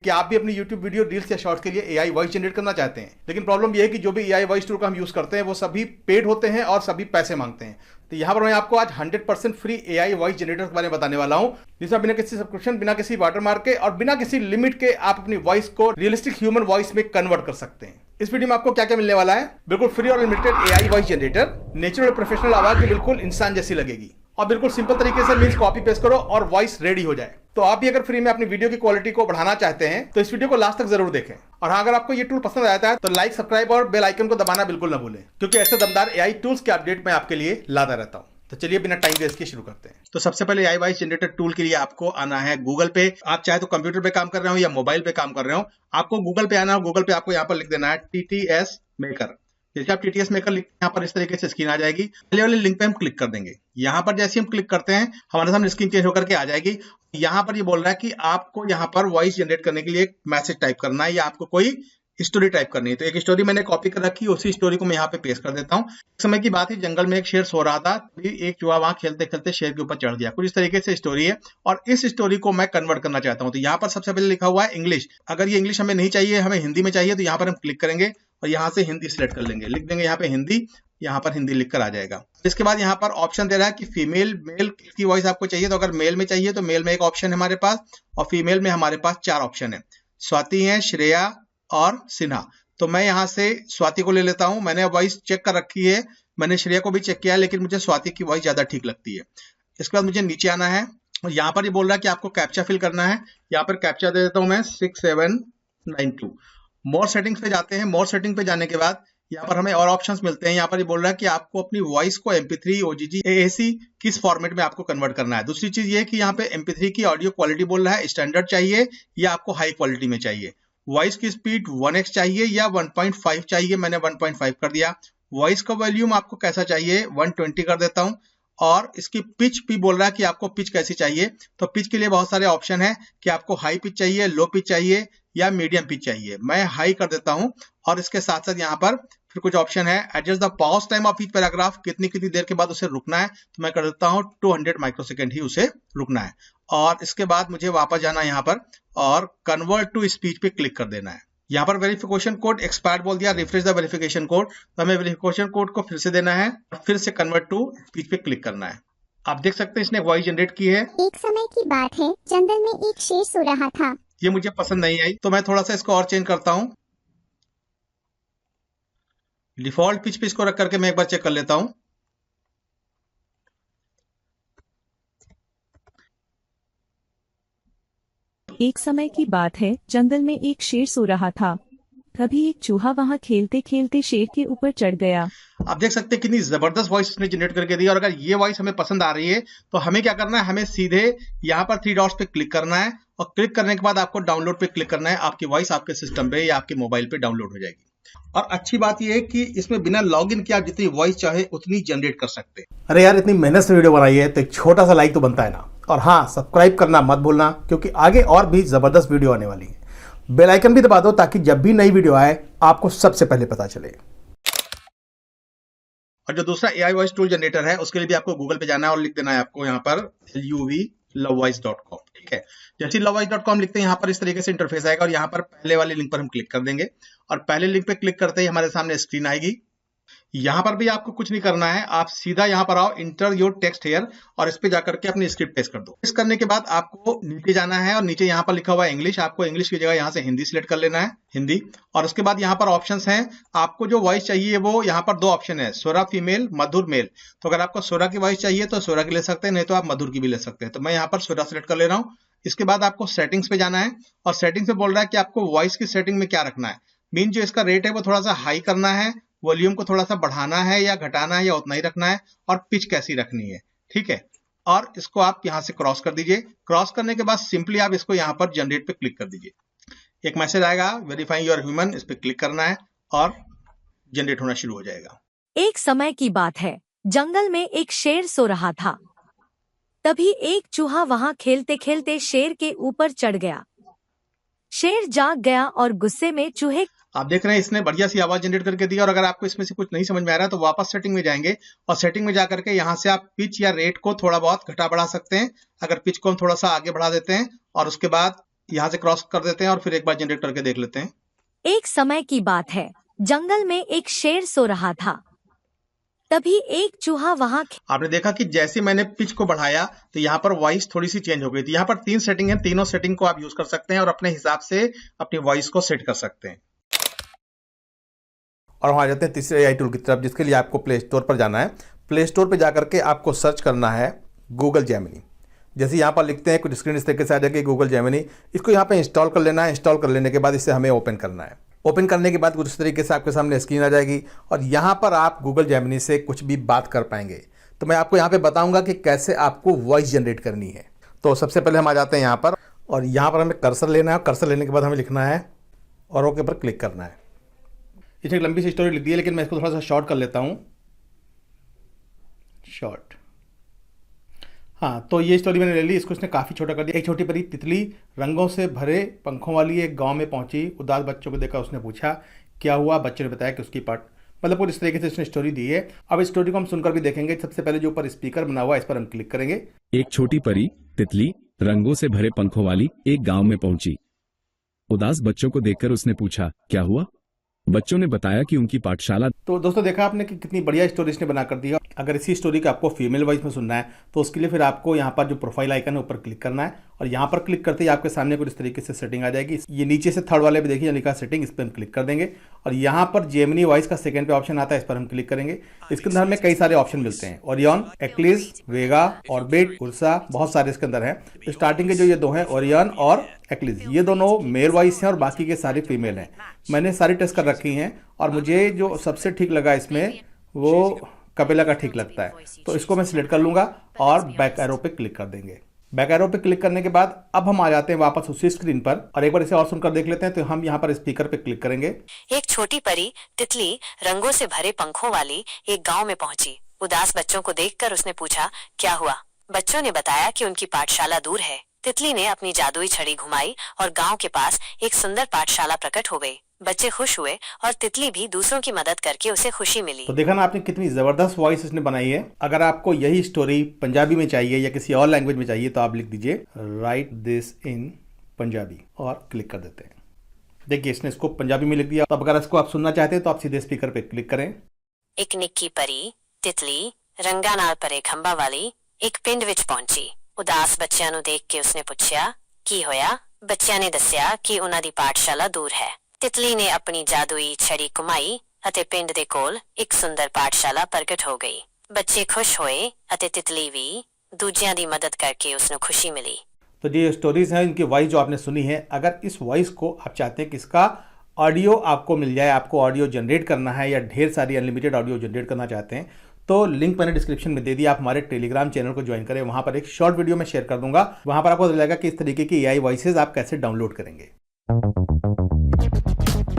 कि आप भी अपनी YouTube वीडियो रील्स या शॉर्ट्स के लिए एआई वॉइस जनरेट करना चाहते हैं, लेकिन प्रॉब्लम यह है कि जो भी एआई वॉइस टूल का हम यूज करते हैं वो सभी पेड होते हैं और सभी पैसे मांगते हैं। तो यहाँ पर मैं आपको आज 100% फ्री एआई वॉइस जनरेटर के बारे में बताने वाला हूँ, जिसमें बिना किसी सब्सक्रिप्शन, बिना किसी वाटरमार्क के और बिना किसी लिमिट के आप अपनी वॉइस को रियलिस्टिक ह्यूमन वॉइस में कन्वर्ट कर सकते हैं। इस वीडियो में आपको क्या क्या मिलने वाला है? बिल्कुल फ्री और limited AI voice generator, natural और प्रोफेशनल आवाज जो बिल्कुल इंसान जैसी लगेगी और बिल्कुल सिंपल तरीके से मीन्स कॉपी पेस्ट करो और वॉइस रेडी हो जाए। तो आप भी अगर फ्री में अपनी वीडियो की क्वालिटी को बढ़ाना चाहते हैं तो इस वीडियो को लास्ट तक जरूर देखें। और हाँ, अगर आपको ये टूल पसंद आता है तो लाइक, सब्सक्राइब और बेल आइकन को दबाना बिल्कुल ना भूलें, क्योंकि ऐसे दमदार एआई टूल्स के अपडेट मैं आपके लिए लाता रहता हूँ। तो चलिए बिना टाइम वेस्ट के शुरू करते हैं। तो सबसे पहले एआई वॉइस जनरेटर टूल के लिए आपको आना है गूगल पे। आप चाहे तो कंप्यूटर पे काम कर रहे हो या मोबाइल पे काम कर रहे हो, आपको गूगल पे आना है। गूगल पे आपको यहाँ पर लिख देना है टीटीएस मेकर। जैसे आप टीटीएस मेकर लिखते हैं, यहाँ पर इस तरीके से स्क्रीन आ जाएगी। पहले वाले लिंक पे हम क्लिक कर देंगे। यहाँ पर जैसे हम क्लिक करते हैं हमारे सामने स्क्रीन चेंज होकर के आ जाएगी। यहाँ पर ये बोल रहा है कि आपको यहाँ पर वॉइस जनरेट करने के लिए एक मैसेज टाइप करना है या आपको कोई स्टोरी टाइप करनी है। तो एक स्टोरी मैंने कॉपी कर रखी है, उसी स्टोरी को मैं यहाँ पे पेस्ट कर देता हूँ। एक समय की बात है, जंगल में एक शेर सो रहा था, तभी एक चूहा वहां खेलते खेलते शेर के ऊपर चढ़ गया। कुछ इस तरीके से स्टोरी है और इस स्टोरी को मैं कन्वर्ट करना चाहता हूँ। तो यहाँ पर सबसे पहले लिखा हुआ है इंग्लिश। अगर ये इंग्लिश हमें नहीं चाहिए, हमें हिंदी में चाहिए, तो यहाँ पर हम क्लिक करेंगे और यहाँ से हिंदी सिलेक्ट कर लेंगे, लिख देंगे यहाँ पे हिंदी। यहाँ पर हिंदी लिखकर आ जाएगा। इसके बाद यहाँ पर ऑप्शन दे रहा है कि फीमेल मेल की वॉइस आपको चाहिए। तो अगर मेल में चाहिए तो मेल में एक ऑप्शन है हमारे पास, और फीमेल में हमारे पास 4 ऑप्शन है। स्वाति है, श्रेया और सिन्हा। तो मैं यहाँ से स्वाति को ले लेता हूँ। मैंने वॉइस चेक कर रखी है, मैंने श्रेया को भी चेक किया है, लेकिन मुझे स्वाति की वॉइस ज्यादा ठीक लगती है। इसके बाद मुझे नीचे आना है और यहाँ पर ये बोल रहा है कि आपको कैप्चा फिल करना है। यहाँ पर कैप्चा दे देता हूँ मैं 6792। मोर सेटिंग्स पे जाते हैं। मोर सेटिंग पे जाने के बाद यहाँ पर हमें और ऑप्शंस मिलते हैं। यहाँ पर ये बोल रहा है कि आपको अपनी वॉइस को MP3, OGG, AAC किस फॉर्मेट में आपको कन्वर्ट करना है। दूसरी चीज ये कि यहाँ पे MP3 की ऑडियो क्वालिटी बोल रहा है स्टैंडर्ड चाहिए या आपको हाई क्वालिटी में चाहिए। वॉइस की स्पीड 1x चाहिए या 1.5 चाहिए। मैंने 1.5 कर दिया। वॉइस का वॉल्यूम आपको कैसा चाहिए, 120 कर देता हूँ। और इसकी पिच भी बोल रहा है कि आपको पिच कैसी चाहिए। तो पिच के लिए बहुत सारे ऑप्शन है कि आपको हाई पिच चाहिए, लो पिच चाहिए या मीडियम पिच चाहिए। मैं हाई कर देता हूं। और इसके साथ साथ यहाँ पर फिर कुछ ऑप्शन है, adjust the pause time of each paragraph, कितनी कितनी देर के बाद उसे रुकना है। तो मैं कर देता हूँ 200 माइक्रोसेकंड ही उसे रुकना है। और इसके बाद मुझे वापस जाना है यहाँ पर और कन्वर्ट टू स्पीच पे क्लिक कर देना है। यहाँ पर वेरिफिकेशन कोड एक्सपायर्ड बोल दिया, रिफ्रेश द वेरिफिकेशन कोड। तो हमें वेरिफिकेशन कोड को फिर से देना है और फिर से कन्वर्ट टू स्पीच पे क्लिक करना है। आप देख सकते हैं इसने वॉइस जनरेट की है। एक समय की बात है, जंगल में एक शेर सो रहा था। ये मुझे पसंद नहीं आई, तो मैं थोड़ा सा इसको और चेंज करता हूँ। डिफॉल्ट पिच पे इसको रख करके मैं एक बार चेक कर लेता हूं। एक समय की बात है, जंगल में एक शेर सो रहा था, तभी एक चूहा वहां खेलते खेलते शेर के ऊपर चढ़ गया। आप देख सकते हैं कितनी जबरदस्त वॉइस इसने जनरेट करके दी। और अगर ये वॉइस हमें पसंद आ रही है तो हमें क्या करना है, हमें सीधे यहाँ पर 3 डॉट्स पे क्लिक करना है और क्लिक करने के बाद आपको डाउनलोड पे क्लिक करना है। आपकी वॉइस आपके सिस्टम पे या आपके मोबाइल पे डाउनलोड हो जाएगी। और अच्छी बात यह है कि इसमें बिना लॉगिन किए आप जितनी वॉइस चाहे उतनी जनरेट कर सकते हैं। अरे यार, इतनी मेहनत से वीडियो बनाई है तो एक छोटा सा लाइक तो बनता है ना। और हाँ, सब्सक्राइब करना मत भूलना, क्योंकि आगे और भी जबरदस्त वीडियो आने वाली है। बेल आइकन भी दबा दो ताकि जब भी नई वीडियो आए आपको सबसे पहले पता चले। और जो दूसरा एआई वॉइस टूल जनरेटर है उसके लिए भी आपको गूगल पे जाना है और लिख देना है आपको यहाँ पर LUV lovevoice.com। ठीक है, जैसे lovevoice.com लिखते हैं यहाँ पर इस तरीके से इंटरफेस आएगा और यहाँ पर पहले वाले लिंक पर हम क्लिक कर देंगे और पहले लिंक पे क्लिक करते ही हमारे सामने स्क्रीन आएगी। यहाँ पर भी आपको कुछ नहीं करना है, आप सीधा यहाँ पर आओ, इंटर योर टेक्स्ट हेयर और इस पे जाकर के अपनी स्क्रिप्ट पेस्ट कर दो। पेस्ट करने के बाद आपको नीचे जाना है और नीचे यहाँ पर लिखा हुआ है इंग्लिश। आपको इंग्लिश की जगह यहाँ से हिंदी सिलेक्ट कर लेना है, हिंदी। और उसके बाद यहाँ पर ऑप्शंस हैं। आपको जो वॉइस चाहिए वो यहाँ पर 2 ऑप्शन है, स्वरा फीमेल, मधुर मेल। तो अगर आपको स्वरा की वॉइस चाहिए तो स्वरा की ले सकते हैं, नहीं तो आप मधुर की भी ले सकते हैं। तो मैं यहाँ पर स्वरा सिलेक्ट कर ले रहा हूँ। इसके बाद आपको सेटिंग्स पे जाना है और सेटिंग्स पे बोल रहा है कि आपको वॉइस की सेटिंग में क्या रखना है। मीन जो इसका रेट है वो थोड़ा सा हाई करना है, वॉल्यूम को थोड़ा सा बढ़ाना है या घटाना है या उतना ही रखना है, और पिच कैसी रखनी है। ठीक है, और इसको आप यहाँ से क्रॉस कर दीजिए। क्रॉस करने के बाद सिंपली आप इसको यहाँ पर जनरेट पे क्लिक कर दीजिए। एक मैसेज आएगा, वेरीफाइंग योर ह्यूमन, इस पे क्लिक करना है और जनरेट होना शुरू हो जाएगा। एक समय की बात है, जंगल में एक शेर सो रहा था, तभी एक चूहा वहां खेलते खेलते शेर के ऊपर चढ़ गया। शेर जाग गया और गुस्से में चूहे। आप देख रहे हैं इसने बढ़िया सी आवाज जनरेट करके दी। और अगर आपको इसमें से कुछ नहीं समझ में आ रहा है तो वापस सेटिंग में जाएंगे और सेटिंग में जाकर के यहाँ से आप पिच या रेट को थोड़ा बहुत घटा बढ़ा सकते हैं। अगर पिच को हम थोड़ा सा आगे बढ़ा देते हैं और उसके बाद यहाँ से क्रॉस कर देते हैं और फिर एक बार जनरेट करके देख लेते हैं। एक समय की बात है, जंगल में एक शेर सो रहा था। तभी एक चूहा वहां आपने देखा कि जैसे मैंने पिच को बढ़ाया तो यहाँ पर वॉइस थोड़ी सी चेंज हो गई थी। यहाँ पर 3 सेटिंग है, तीनों सेटिंग को आप यूज कर सकते हैं और अपने हिसाब से अपनी वॉइस को सेट कर सकते हैं। और हम आ जाते हैं तीसरे AI टूल की तरफ, जिसके लिए आपको प्ले स्टोर पर जाना है। प्ले स्टोर पर जाकर के आपको सर्च करना है गूगल जेमिनी। जैसे यहाँ पर लिखते हैं कुछ स्क्रीन इस तरीके से आ जाएगी गूगल जेमिनी। इसको यहाँ पे इंस्टॉल कर लेना है। इंस्टॉल कर लेने के बाद इसे हमें ओपन करना है। ओपन करने के बाद कुछ इस तरीके से आपके सामने स्क्रीन आ जाएगी और यहाँ पर आप गूगल जेमिनी से कुछ भी बात कर पाएंगे। तो मैं आपको यहाँ पे बताऊंगा कि कैसे आपको वॉइस जनरेट करनी है। तो सबसे पहले हम आ जाते हैं यहाँ पर और यहाँ पर हमें कर्सर लेना है। कर्सर लेने के बाद हमें लिखना है और ओके पर क्लिक करना है। इसने एक लंबी सी स्टोरी लिख दी है, लेकिन मैं इसको थोड़ा सा शॉर्ट कर लेता हूँ। शॉर्ट, हाँ, तो ये स्टोरी मैंने ले ली। इसको इसने काफ़ी छोटा कर दिया। एक छोटी परी तितली रंगों से भरे पंखों वाली एक गांव में पहुंची। उदास बच्चों को देखकर उसने पूछा क्या हुआ। बच्चों ने बताया कि उसकी पार्ट मतलब कुछ इस तरीके से इसने स्टोरी दी है। अब इस स्टोरी को हम सुनकर भी देखेंगे। सबसे पहले जो ऊपर स्पीकर बना हुआ है इस पर हम क्लिक करेंगे। एक छोटी परी तितली रंगों से भरे पंखों वाली एक गांव में पहुंची। उदास बच्चों को देखकर उसने पूछा क्या हुआ। बच्चों ने बताया कि उनकी पाठशाला। तो दोस्तों देखा आपने कि कितनी बढ़िया स्टोरी इसने बना कर दी है। अगर इसी स्टोरी को आपको फीमेल वॉइस में सुनना है तो उसके लिए फिर आपको यहाँ पर जो प्रोफाइल आइकन है ऊपर क्लिक करना है और यहाँ पर क्लिक करते ही आपके सामने कुछ इस तरीके से सेटिंग आ जाएगी। ये नीचे से थर्ड वाले पे देखिए लिखा सेटिंग, इस पर हम क्लिक कर देंगे और यहाँ पर जेमिनी वॉइस का सेकंड पे ऑप्शन आता है, इस पर हम क्लिक करेंगे। इसके अंदर हमें कई सारे ऑप्शन मिलते हैं, ओरियन, एक्लिस, वेगा, ऑर्बिट, उर्सा, बहुत सारे इसके अंदर हैं। स्टार्टिंग के जो ये दो हैं ओरियन और एक्लिस, ये दोनों मेल वॉइस हैं और बाकी के सारे फीमेल हैं। मैंने सारी टेस्ट कर रखी हैं और मुझे जो सबसे ठीक लगा इसमें वो कपिला का ठीक लगता है। तो इसको मैं सिलेक्ट कर लूंगा और बैक एरो पे क्लिक कर देंगे। बैक एरो पे क्लिक करने के बाद अब हम आ जाते हैं वापस उसी स्क्रीन पर और एक बार इसे और सुनकर देख लेते हैं। तो हम यहाँ पर स्पीकर पे क्लिक करेंगे। एक छोटी परी तितली रंगों से भरे पंखों वाली एक गांव में पहुंची। उदास बच्चों को देखकर उसने पूछा क्या हुआ। बच्चों ने बताया कि उनकी पाठशाला दूर है। तितली ने अपनी जादुई छड़ी घुमाई और गांव के पास एक सुंदर पाठशाला प्रकट हो गई। बच्चे खुश हुए और तितली भी दूसरों की मदद करके उसे खुशी मिली। तो देखा ना आपने कितनी जबरदस्त वॉइस इसने बनाई है। अगर आपको यही स्टोरी पंजाबी में चाहिए या किसी और लैंग्वेज में चाहिए तो आप लिख दीजिए राइट दिस इन पंजाबी और क्लिक कर देते हैं। देखिए इसने इसको पंजाबी में लिख दिया। तो अगर इसको आप सुनना चाहते हैं तो आप सीधे स्पीकर पे क्लिक करें। एक निक्की परी तितली रंगा नाल भरे खंभा वाली एक पिंड विच पहुंची। उदास बच्चों ਨੂੰ देख के उसने पूछा की होया। बच्चों ने दस्या कि उन्हां दी पाठशाला दूर है। तितली ने अपनी जादुई छड़ी घुमाई अते पिंड दे कोल एक सुंदर पाठशाला प्रगट हो गई। बच्चे खुश होए अते तितली भी दूजियां दी मदद करके उसनु खुशी मिली। तो ये स्टोरीज हैं, इनकी वॉइस जो आपने सुनी है। अगर इस वॉइस को आप चाहते हैं कि इसका ऑडियो आपको मिल जाए, आपको ऑडियो जनरेट करना है या ढेर सारी अनलिमिटेड ऑडियो जनरेट करना चाहते हैं तो लिंक मैंने डिस्क्रिप्शन में दे दिया। आप हमारे टेलीग्राम चैनल को ज्वाइन करें, वहां पर एक शॉर्ट वीडियो मैं शेयर कर दूंगा। वहां पर आपको लगेगा कि इस तरीके की AI वॉइसेज आप कैसे डाउनलोड करेंगे।